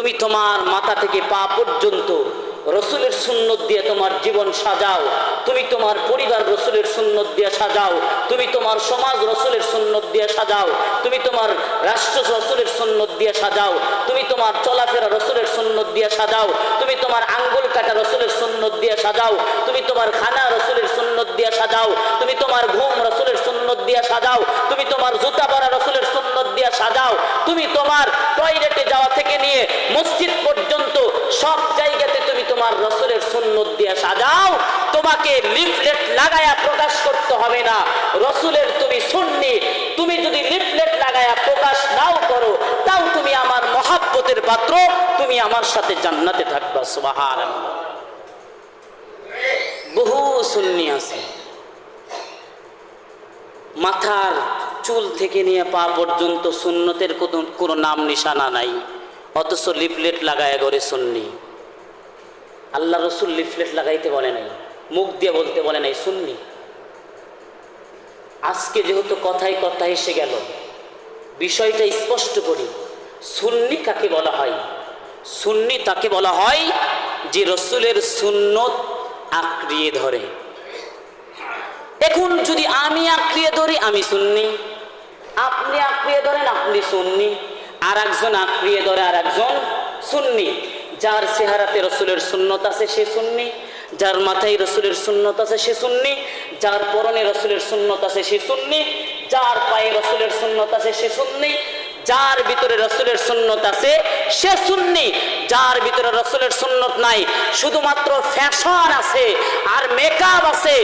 তুমি তোমার মাথা থেকে পা পর্যন্ত রসুলের সুন্নত দিয়ে তোমার জীবন সাজাও, তুমি তোমার পরিবার রসুলের সুন্নত দিয়ে সাজাও, তুমি তোমার সমাজ রসুলের সুন্নত দিয়ে সাজাও, তুমি তোমার রাষ্ট্র রসুলের সুন্নত দিয়ে সাজাও, তুমি তোমার চলাফেরা রসুলের সুন্নত দিয়ে সাজাও, তুমি তোমার আঙ্গুল কাটা রসুলের সুন্নত দিয়ে সাজাও, তুমি তোমার খানা রসুলের সুন্নত দিয়ে সাজাও, তুমি তোমার ঘুম রসুলের সুন্নত দিয়ে সাজাও, তুমি তোমার জুতা পরা রসুলের সুন্নত দিয়ে সাজাও, তুমি তোমার টয়লেটে যাওয়া থেকে নিয়ে মসজিদ পর্যন্ত সব জায়গাতে তুমি তোমার রসুলের সুন্নত দিয়ে সাজাও। তোমাকে লিফলেট লাগায়া প্রকাশ করতে হবে না, রসুলের তুমি সুন্নি। তুমি যদি লিফলেট লাগায়া প্রকাশ নাও করো, তাও তুমি আমার মহাব্বতের পাত্র, তুমি আমার সাথে জান্নাতে থাকবা। সুবহানাল্লাহ। বহু সুন্নি আছে, মাথার চুল থেকে নিয়ে পা পর্যন্ত সুন্নতের কোনো নাম নিশানা নাই, অথচ লিফলেট লাগায় করে সুন্নি। আল্লাহ রসুল লিফলেট লাগাইতে বলে নাই, মুখ দিয়ে বলতে বলে নাই সুন্নি। আজকে যেহেতু কথায় কথা এসে গেল, বিষয়টা স্পষ্ট করি। সুন্নি কাকে বলা হয়? সুন্নি তাকে বলা হয় যে রসুলের সুন্নত আঁকড়িয়ে ধরে। এখন যদি আমি আঁকড়িয়ে ধরি আমি সুন্নি, আপনি আঁকড়িয়ে ধরেন আপনি সুন্নি, আর একজন আঁকড়িয়ে ধরে আর একজন সুন্নি। যার চেহারাতে রসুলের সুন্নত আছে সে সুন্নি, যার মাথায় রসুলের সুন্নত আছে সে সুন্নি, যার পরনে রসুলের সুন্নত আছে সে সুন্নি, যার পায়ে রসুলের সুন্নত আছে সে সুন্নি, যার ভিতরে রসুলের সুন্নত আছে সে সুন্নি। যার ভিতরে রসুলের সুন্নত নাই, শুধুমাত্র ফ্যাশন আছে আর মেকআপ আছে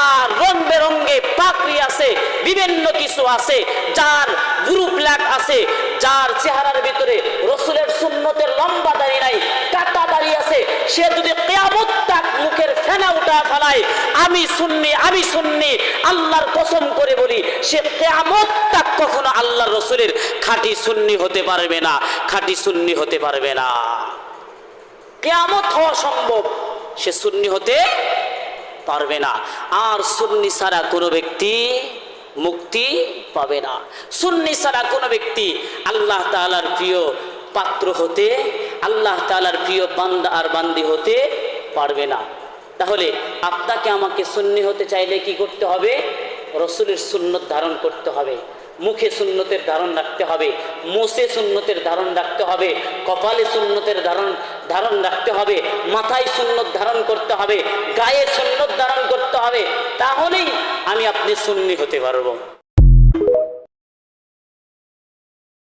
আর রং বেরঙ্গে পাকড়ি আছে, বিভিন্ন কিছু আছে, যার গ্রুপ ল্যাক আছে, যার চেহারার ভিতরে রসুলের সুন্নতের লম্বা দাড়ি নাই, কাটা দাড়ি আছে, সে যদি কিয়ামত তাক মুখের ফেনা উঠা ফেলায় আমি সুন্নি আমি সুন্নি, আল্লাহর কসম করে বলি সে কিয়ামত তাক কখনো আল্লাহর রসুলের খাঁটি সুন্নি হতে পারবে না, খাঁটি সুন্নি হতে পারবে না। কিয়ামত হওয়া সম্ভব, সে সুন্নি হতে পারবে না। আর সুন্নি ছাড়া কোনো ব্যক্তি মুক্তি পাবে না। সুন্নি ছাড়া কোনো ব্যক্তি আল্লাহ তাআলার প্রিয় পাত্র হতে, আল্লাহ তাআলার প্রিয় বান্দা আর বান্দি হতে পারবে না। তাহলে আপনাকে আমাকে সুন্নি হতে চাইলে কি করতে হবে? রসুলের সুন্নত ধারণ করতে হবে, মুখে সুন্নতের ধারণ রাখতে হবে, মোষে সুন্নতের ধারণ রাখতে হবে, কপালে সুন্নতের ধারণ রাখতে হবে, মাথায় সুন্নত ধারণ করতে হবে, গায়ে সুন্নত ধারণ করতে হবে। তাহলেই আমি আপনি সুন্নি হতে পারবো।